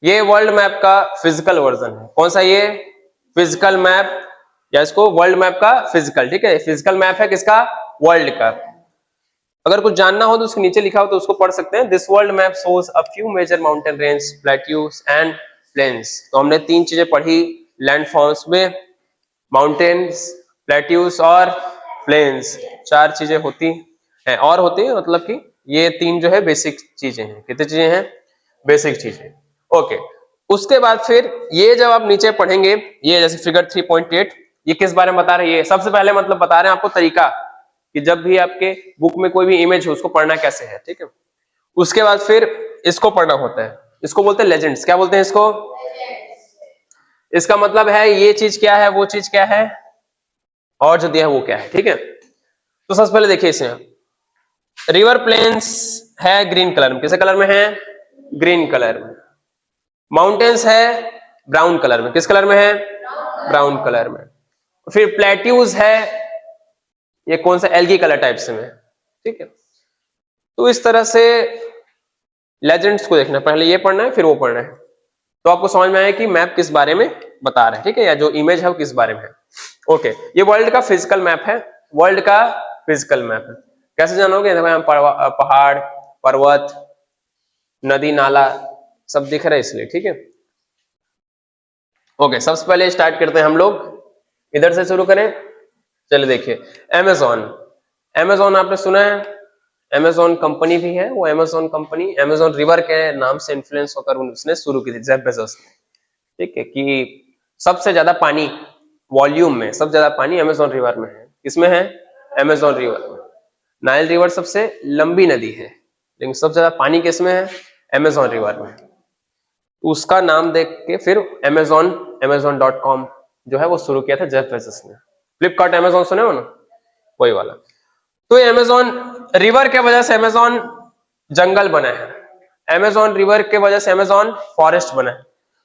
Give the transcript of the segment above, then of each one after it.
ये world map का physical version है। कौन सा ये? फिजिकल मैप, या इसको वर्ल्ड मैप का फिजिकल, ठीक है। फिजिकल मैप है किसका? वर्ल्ड का। अगर कुछ जानना हो तो उसके नीचे लिखा हो तो उसको पढ़ सकते हैं। This world map shows a few major mountain range, plateaus and plains. तो हमने 3 चीजें पढ़ी लैंडफॉर्म्स में, माउंटेन्स, प्लेट्यूज और प्लेन्स। 4 चीजें होती हैं, और होती है, मतलब कि ये 3 जो है बेसिक चीजें हैं। कितनी चीजें हैं? बेसिक चीजें। ओके, उसके बाद फिर ये जब आप नीचे पढ़ेंगे, ये जैसे फिगर 3.8, ये किस बारे में बता रहे हैं? ये सबसे पहले मतलब बता रहे हैं आपको तरीका कि जब भी आपके बुक में कोई भी इमेज हो उसको पढ़ना कैसे है, ठीक है। उसके बाद फिर इसको पढ़ना होता है, इसको बोलते हैं लेजेंड्स। क्या बोलते हैं इसको? इसका मतलब है ये चीज क्या है, वो चीज क्या है, और जो दिया है वो क्या है, ठीक है। तो सबसे पहले देखिए इसमें रिवर प्लेन्स है ग्रीन कलर में, किस कलर में है? ग्रीन कलर में। माउंटेन्स है ब्राउन कलर में, किस कलर में है? ब्राउन कलर में। फिर प्लेट्यूज है, ये कौन सा? एल्गी कलर टाइप से में, ठीक है। तो इस तरह से लेजेंड्स को देखना, पहले ये पढ़ना है फिर वो पढ़ना है, तो आपको समझ में आए कि मैप किस बारे में बता रहे हैं, ठीक है, या जो इमेज है वो किस बारे में है। ओके, ये वर्ल्ड का फिजिकल मैप है, वर्ल्ड का फिजिकल मैप है। कैसे जानोगे? पहाड़, पर्वत, नदी, नाला सब दिख रहा है इसलिए, ठीक है। ओके, सबसे पहले स्टार्ट करते हैं हम लोग, इधर से शुरू करें। चलिए देखिए, अमेजोन। अमेजोन आपने सुना है, अमेजोन कंपनी भी है। वो अमेजोन कंपनी अमेजोन रिवर के नाम से इन्फ्लुएंस होकर उसने शुरू की थी, जेफ बेजोस ने, ठीक है। कि सबसे ज्यादा पानी वॉल्यूम में, सबसे ज्यादा पानी अमेजोन रिवर में है। किसमें है? अमेजोन रिवर में। नाइल रिवर सबसे लंबी नदी है, लेकिन सबसे ज्यादा पानी किसमें है? अमेजोन रिवर में। उसका नाम देख के फिर amazon.com जो है वो शुरू किया था जेफ बेजोस ने। फ्लिपकार्ट अमेजोन सुने हो ना, वही वाला। तो ये अमेजोन रिवर के वजह से अमेजोन जंगल बना है, अमेजोन रिवर के वजह से अमेजोन फॉरेस्ट बना है।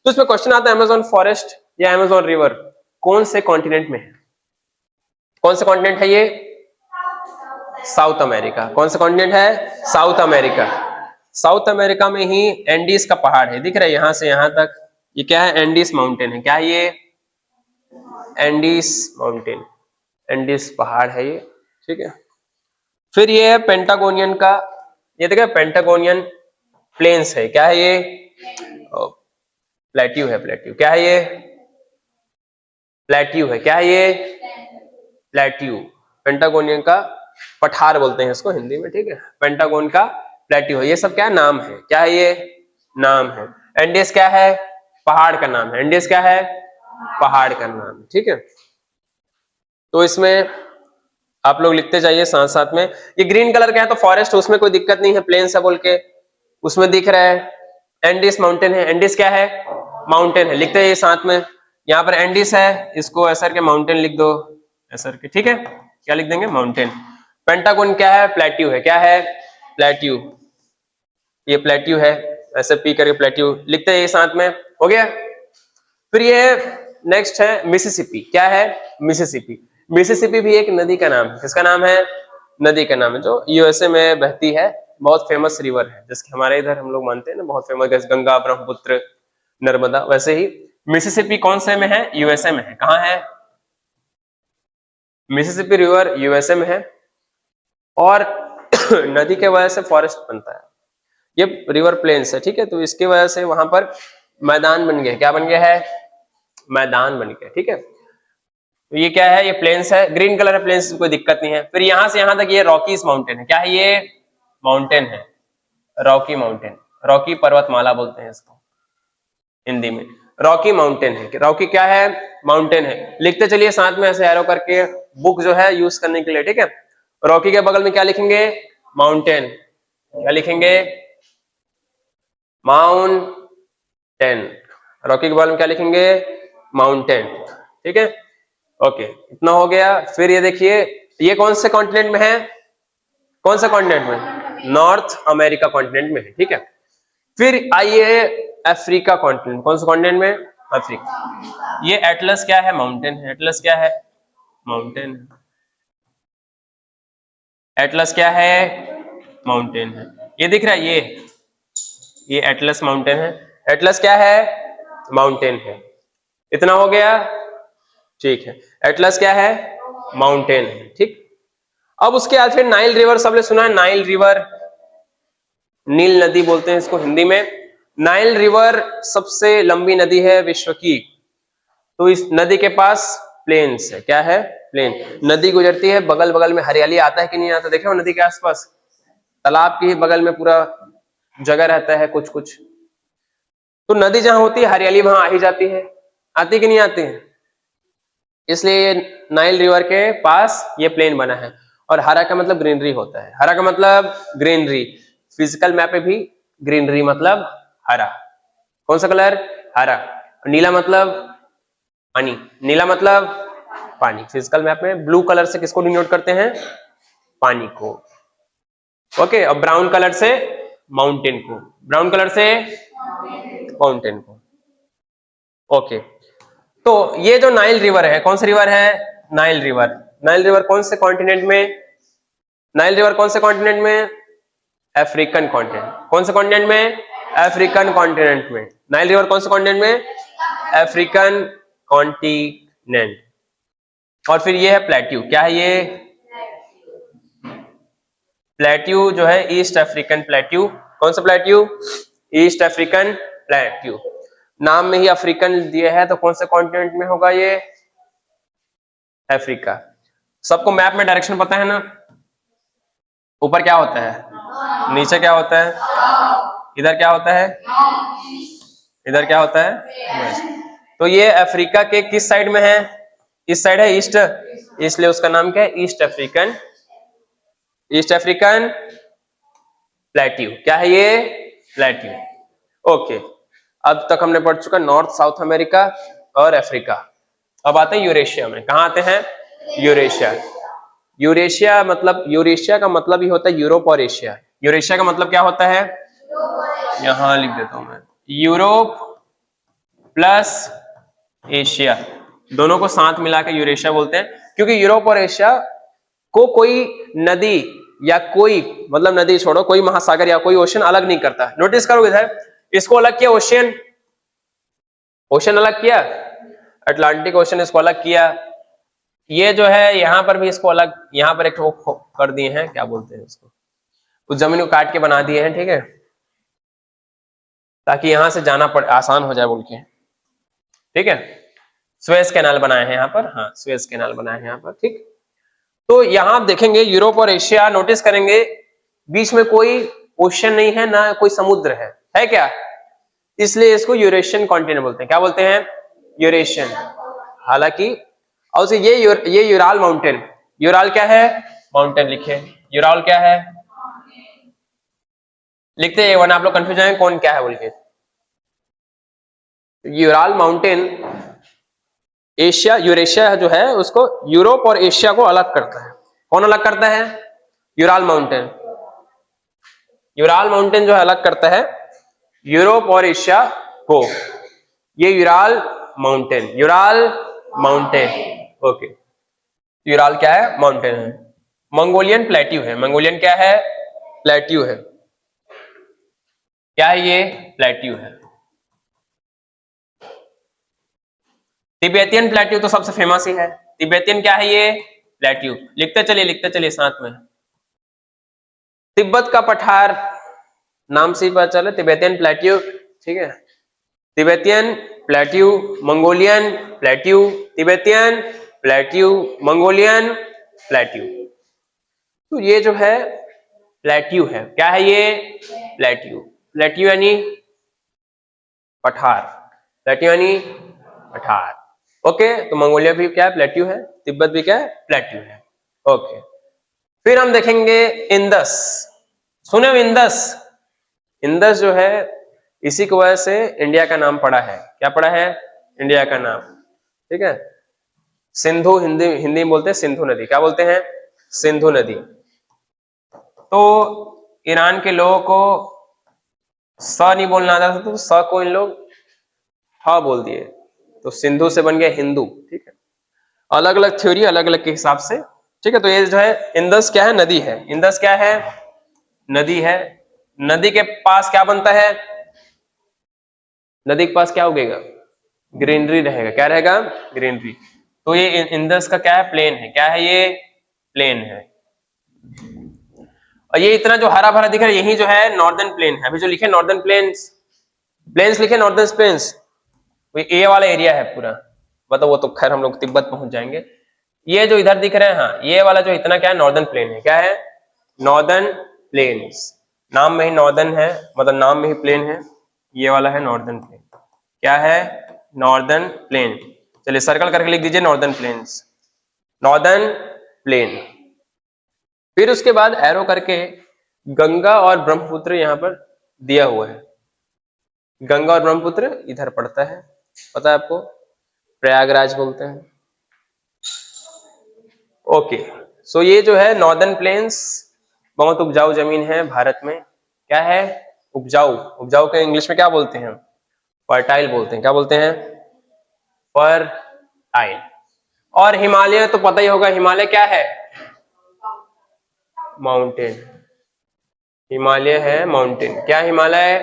तो इसमें क्वेश्चन आता है, अमेजोन फॉरेस्ट या अमेजोन रिवर कौन से कॉन्टिनेंट में है? कौन सा कॉन्टिनेंट है ये? South America. कौन सा कॉन्टिनेंट है? South America. साउथ अमेरिका में ही एंडीज का पहाड़ है, दिख रहा है यहां से यहां तक, ये क्या है? एंडीज माउंटेन है। क्या है ये? एंडीज माउंटेन, एंडीज पहाड़ है ये, ठीक है। फिर ये है पेंटागोनियन का, ये देखा पेंटागोनियन प्लेन्स है। क्या है ये? प्लेट्यू है, प्लेट्यू। क्या है ये? प्लेट्यू है। क्या है ये? प्लेट्यू। पेंटागोनियन का पठार बोलते हैं इसको हिंदी में, ठीक है। पेंटागोन का प्लेट्यू है। ये सब क्या है? नाम है। क्या है ये? नाम है। एंडीज क्या है? पहाड़ का नाम है। एंडीज क्या है? पहाड़ का नाम है, ठीक है। तो इसमें आप लोग लिखते जाइए साथ साथ में। ये ग्रीन कलर का है तो फॉरेस्ट, उसमें कोई दिक्कत नहीं है, प्लेन्स है बोल के उसमें दिख रहा है। एंडीज माउंटेन है, एंडीज क्या है? माउंटेन है, लिखते हैं साथ में। यहाँ पर एंडीज है, इसको ऐसा करके माउंटेन लिख दो, ऐसा करके, ठीक है। क्या लिख देंगे? माउंटेन। पेंटागोन क्या है? प्लेट्यू है। क्या है? प्लेट्यू। ये प्लेट्यू है, ऐसे पी करके प्लेट्यू लिखते हैं साथ में, हो गया। फिर ये नेक्स्ट है मिसिसिपी। क्या है? मिसिसिपी। मिसिसिपी भी एक नदी का नाम है। किसका नाम है? नदी का नाम है, जो यूएसए में बहती है। बहुत फेमस रिवर है, जैसे हमारे इधर हम लोग मानते हैं ना, बहुत फेमस, जैसे गंगा, ब्रह्मपुत्र, नर्मदा, वैसे ही मिसिसिपी कौन से में है? यूएसए में है। कहाँ है? मिसिसिपी रिवर यूएसए में है, और नदी के वजह से फॉरेस्ट बनता है। ये रिवर प्लेन्स है, ठीक है। तो इसकी वजह से वहां पर मैदान बन गया। क्या बन गया है? मैदान बन गया, ठीक है। तो ये क्या है? ये प्लेन्स है, ग्रीन कलर है प्लेन्स, कोई दिक्कत नहीं है। फिर यहां से यहां तक ये रॉकीज माउंटेन है। क्या है ये? माउंटेन है, रॉकी माउंटेन। रॉकी पर्वतमाला बोलते हैं इसको हिंदी में। रॉकी माउंटेन है। रॉकी क्या है? माउंटेन है। लिखते चलिए साथ में ऐसे एरो करके, बुक जो है यूज करने के लिए, ठीक है। रॉकी के बगल में क्या लिखेंगे? माउंटेन। क्या लिखेंगे? माउंटेन। रॉकी के बगल में क्या लिखेंगे? माउंटेन, ठीक है। ओके, इतना हो गया। फिर ये देखिए, ये कौन से कॉन्टिनेंट में है? कौन सा कॉन्टिनेंट में? नॉर्थ अमेरिका कॉन्टिनेंट में है, ठीक है। फिर आइए अफ्रीका कॉन्टिनेंट। कौन सा कॉन्टिनेंट में? अफ्रीका। ये एटलस क्या है? माउंटेन है। एटलस क्या है? माउंटेन है। एटलस क्या है? माउंटेन है। ये दिख रहा है, ये एटलस माउंटेन है। एटलस क्या है? माउंटेन है। इतना हो गया, ठीक है। एटलस क्या है? माउंटेन है, ठीक। अब उसके बाद फिर नाइल रिवर, सबने सुना है नाइल रिवर, नील नदी बोलते हैं इसको हिंदी में। नाइल रिवर सबसे लंबी नदी है विश्व की। तो इस नदी के पास प्लेन्स है। क्या है? प्लेन। नदी गुजरती है, बगल बगल में हरियाली आता है कि नहीं आता? देखे हो नदी के आसपास तालाब के ही बगल में पूरा जगह रहता है कुछ कुछ। तो नदी जहां होती है हरियाली वहां आ ही जाती है, आती कि नहीं आती है? इसलिए ये नाइल रिवर के पास ये प्लेन बना है। और हरा का मतलब ग्रीनरी होता है। हरा का मतलब ग्रीनरी, फिजिकल मैप पे भी ग्रीनरी मतलब हरा। कौन सा कलर? हरा। और नीला मतलब पानी, नीला मतलब पानी। फिजिकल मैप में ब्लू कलर से किसको डिनोट करते हैं? पानी को। ओके। अब ब्राउन कलर से माउंटेन को, ब्राउन कलर से माउंटेन को। ओके। तो ये जो नाइल रिवर है, कौन सा रिवर है? Nile river. नाइल रिवर कौन से कॉन्टिनेंट में? नाइल रिवर कौन से कॉन्टिनेंट में? African continent. कौन से कॉन्टिनेंट में? अफ्रीकन कॉन्टिनेंट में। नाइल रिवर कौन से कॉन्टिनेंट में? African continent. और फिर ये है प्लेट्यू। क्या है ये? प्लेट्यू जो है ईस्ट अफ्रीकन प्लेट्यू। कौन सा प्लेट्यू? East African plateau. नाम में ही अफ्रीकन दिया है, तो कौन से कॉन्टिनेंट में होगा ये? अफ्रीका। सबको मैप में डायरेक्शन पता है ना? ऊपर क्या होता है, नीचे क्या होता है, इधर क्या होता है, इधर क्या होता है? तो ये अफ्रीका के किस साइड में है? इस साइड है, ईस्ट, इसलिए उसका नाम क्या है? East African, east African plateau. क्या है ये? प्लेट्यू। ओके। अब तक हमने पढ़ चुका नॉर्थ साउथ अमेरिका और अफ्रीका। अब आते हैं यूरेशिया में। कहां आते हैं? यूरेशिया। यूरेशिया मतलब, यूरेशिया का मतलब ही होता है यूरोप और एशिया। यूरेशिया का मतलब क्या होता है? यहां लिख देता हूं मैं, यूरोप प्लस एशिया, दोनों को साथ मिला के यूरेशिया बोलते हैं। क्योंकि यूरोप और एशिया को कोई नदी या कोई, मतलब नदी छोड़ो, कोई महासागर या कोई ओशन अलग नहीं करता। नोटिस करो इधर, इसको अलग किया ओशियन, ओशन अलग किया, अटलांटिक ओशन इसको अलग किया। ये जो है यहां पर भी इसको अलग, यहां पर एक कर दिए हैं, क्या बोलते हैं इसको, उस जमीन को काट के बना दिए हैं, ठीक है, ताकि यहां से जाना पड़े, आसान हो जाए बोल के, ठीक है। स्वेज कैनाल बनाए हैं यहाँ पर, हाँ स्वेज कैनाल बनाए हैं यहाँ पर, ठीक। तो यहां आप देखेंगे यूरोप और एशिया, नोटिस करेंगे बीच में कोई ओशन नहीं है, ना कोई समुद्र है क्या? इसलिए इसको यूरेशियन कॉन्टिनेंट बोलते हैं। क्या बोलते हैं? यूरेशियन। हालांकि और ये यूराल माउंटेन, यूराल क्या है? माउंटेन लिखे, यूराल क्या है? लिखते हैं वरना आप लोग कंफ्यूज हैं कौन क्या है बोल के। यूराल माउंटेन एशिया, यूरेशिया जो है उसको, यूरोप और एशिया को अलग करता है। कौन अलग करता है? Ural mountain. यूराल माउंटेन जो है अलग करता है यूरोप और एशिया को। ये Ural mountain, Ural mountain, okay. Ural क्या है? माउंटेन है। मंगोलियन प्लेट्यू है, मंगोलियन क्या है? प्लेट्यू है। क्या है ये? प्लेट्यू है। तिब्बतियन प्लेट्यू तो सबसे फेमस ही है। तिब्बतियन क्या है ये? प्लेट्यू। लिखते चलिए साथ में। तिब्बत का पठार नाम से ही पता चला, तिब्बतियन प्लेट्यू, ठीक है। Tibetan plateau, Mongolian plateau, Tibetan plateau, Mongolian plateau. तो ये जो है प्लेट्यू है। क्या है ये? प्लेट्यू। प्लेट्यू यानी पठार, प्लेट्यू यानी पठार, ओके। तो मंगोलिया भी क्या है? प्लेट्यू है। तिब्बत भी क्या है? प्लेट्यू है, ओके। फिर हम देखेंगे इंदस। सुने हो इंदस? इंदस जो है इसी की वजह से इंडिया का नाम पड़ा है। क्या पड़ा है? इंडिया का नाम, ठीक है। सिंधु, हिंदी में बोलते हैं सिंधु नदी। क्या बोलते हैं? सिंधु नदी। तो ईरान के लोगों को स नहीं बोलना आता था, तो स को इन लोग ह बोल दिए, तो सिंधु से बन गया हिंदू, ठीक है। अलग अलग थ्योरी, अलग अलग के हिसाब से, ठीक है। तो ये जो है इंदस क्या है? नदी है। इंदस क्या है? नदी है। नदी के पास क्या बनता है? नदी के पास क्या उगेगा? ग्रीनरी रहेगा। क्या रहेगा? ग्रीनरी। तो ये इंदस का क्या है? प्लेन है। क्या है ये? प्लेन है। और ये इतना जो हरा भरा दिख रहा है यही जो है नॉर्दर्न प्लेन है। अभी जो लिखे नॉर्दर्न प्लेन्स, प्लेन्स लिखे नॉर्दर्न प्लेन्स, ये वाला एरिया है पूरा। मतलब वो तो खैर हम लोग तिब्बत पहुंच जाएंगे। ये जो इधर दिख रहे हैं, हाँ, ये वाला जो इतना क्या है? नॉर्दर्न प्लेन है। क्या है? Northern plains. नाम में ही नॉर्दर्न है, मतलब नाम में ही प्लेन है। ये वाला है नॉर्दर्न प्लेन। क्या है? Northern plain. चलिए सर्कल करके लिख दीजिए नॉर्दर्न प्लेन्स, नॉर्दर्न प्लेन। फिर उसके बाद एरो करके गंगा और ब्रह्मपुत्र यहां पर दिया हुआ है। गंगा और ब्रह्मपुत्र इधर पड़ता है, पता है आपको, प्रयागराज बोलते हैं। ओके, सो ये जो है नॉर्दर्न प्लेन्स बहुत उपजाऊ जमीन है भारत में। क्या है? उपजाऊ। उपजाऊ के इंग्लिश में क्या बोलते हैं? फर्टाइल बोलते हैं। क्या बोलते हैं? फर्टाइल। और हिमालय तो पता ही होगा, हिमालय क्या है? माउंटेन। हिमालय है माउंटेन। क्या हिमालय?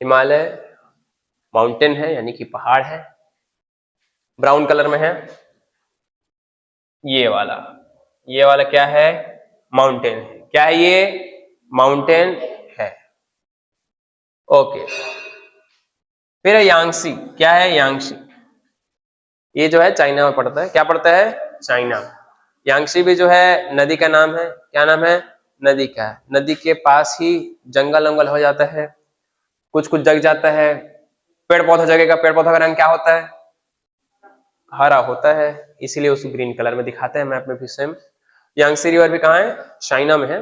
हिमालय माउंटेन है, यानी कि पहाड़ है। ब्राउन कलर में है ये वाला। ये वाला क्या है? माउंटेन है। क्या है ये? माउंटेन है। ओके, फिर है यांगसी। क्या है? यांगसी। ये जो है चाइना में पड़ता है। क्या पड़ता है? चाइना। यांगसी भी जो है नदी का नाम है। क्या नाम है? नदी का है। नदी के पास ही जंगल वंगल हो जाता है, कुछ कुछ जग जाता है, पेड़ पौधा जगेगा। पेड़ पौधा का रंग क्या होता है? हरा होता है, इसीलिए उसको ग्रीन कलर में दिखाते हैं मैप में भी सेम। यांगसी रिवर भी कहाँ है? चाइना में है।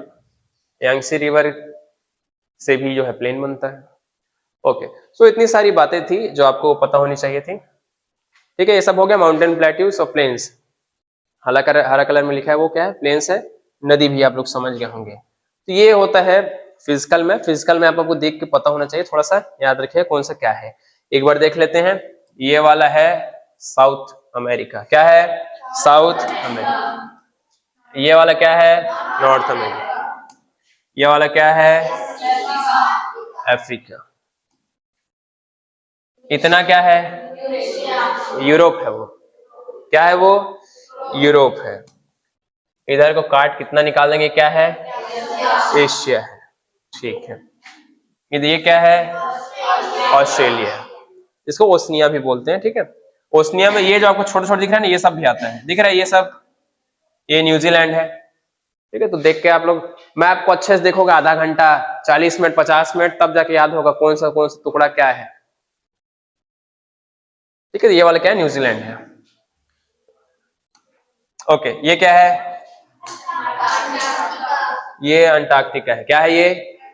यांगसी रिवर से भी जो है प्लेन बनता है। ओके, सो इतनी सारी बातें थी जो आपको पता होनी चाहिए थी। ठीक है, ये सब हो गया माउंटेन, प्लेट्यूज और प्लेन्स। हरा कलर में लिखा है वो क्या है? प्लेन्स है। नदी भी आप लोग समझ गए होंगे। तो ये होता है फिजिकल में। फिजिकल में आप आपको देख के पता होना चाहिए, थोड़ा सा याद रखिए कौन सा क्या है। एक बार देख लेते हैं। ये वाला है साउथ अमेरिका। क्या है? South America. ये वाला क्या है? North America. ये वाला क्या है? अफ्रीका। इतना क्या है? यूरोप है वो। क्या है वो? यूरोप है। इधर को काट कितना निकाल देंगे? क्या है? एशिया है। ठीक है, ये क्या है? ऑस्ट्रेलिया। इसको ओसनिया भी बोलते हैं। ठीक है, ओसनिया में ये जो आपको छोटे छोटे दिख रहा है ना, ये सब भी आता है। दिख रहा है ये सब? ये न्यूजीलैंड है। ठीक है, तो देख के आप लोग मैप को अच्छे से देखोगे, आधा घंटा, 40 मिनट, 50 मिनट, तब जाके याद होगा कौन सा टुकड़ा क्या है। ठीक है, ये वाला क्या है? न्यूजीलैंड है। ओके, ये क्या है? ये अंटार्कटिका है। क्या है ये?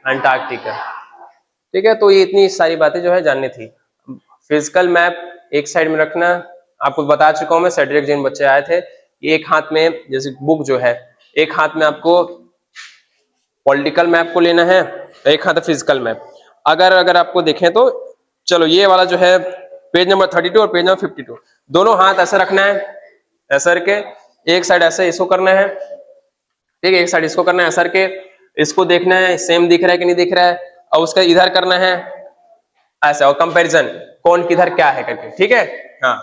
अंटार्कटिका। ठीक है, तो ये इतनी सारी बातें जो है जाननी थी। फिजिकल मैप एक साइड में रखना। आपको बता चुका हूं मैं, सेड्रिक जिन बच्चे आए थे, एक हाथ में जैसे बुक जो है, एक हाथ में आपको पॉलिटिकल मैप को लेना है, एक हाथ फिजिकल मैप। अगर आपको देखें तो चलो, ये वाला जो है पेज नंबर 32 और पेज नंबर 52, दोनों हाथ ऐसे रखना है, ऐसा करके एक साइड ऐसे इसको करना है। ठीक है, एक साइड इसको करना है ऐसा करके, इसको देखना है सेम दिख रहा है कि नहीं दिख रहा है, और उसका इधर करना है ऐसा, और कंपैरिजन कौन किधर क्या है करके। ठीक है, हाँ,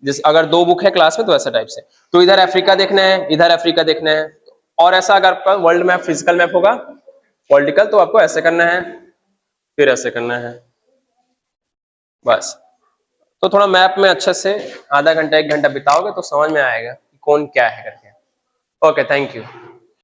जिस अगर दो बुक है क्लास में तो ऐसा टाइप से, तो इधर अफ्रीका देखना है, इधर अफ्रीका देखना है। और ऐसा अगर आपका वर्ल्ड मैप फिजिकल मैप होगा पॉलिटिकल, तो आपको ऐसे करना है, फिर ऐसे करना है, बस। तो थोड़ा मैप में अच्छे से आधा घंटा 1 घंटा बिताओगे तो समझ में आएगा कि कौन क्या है करके। Okay, thank you.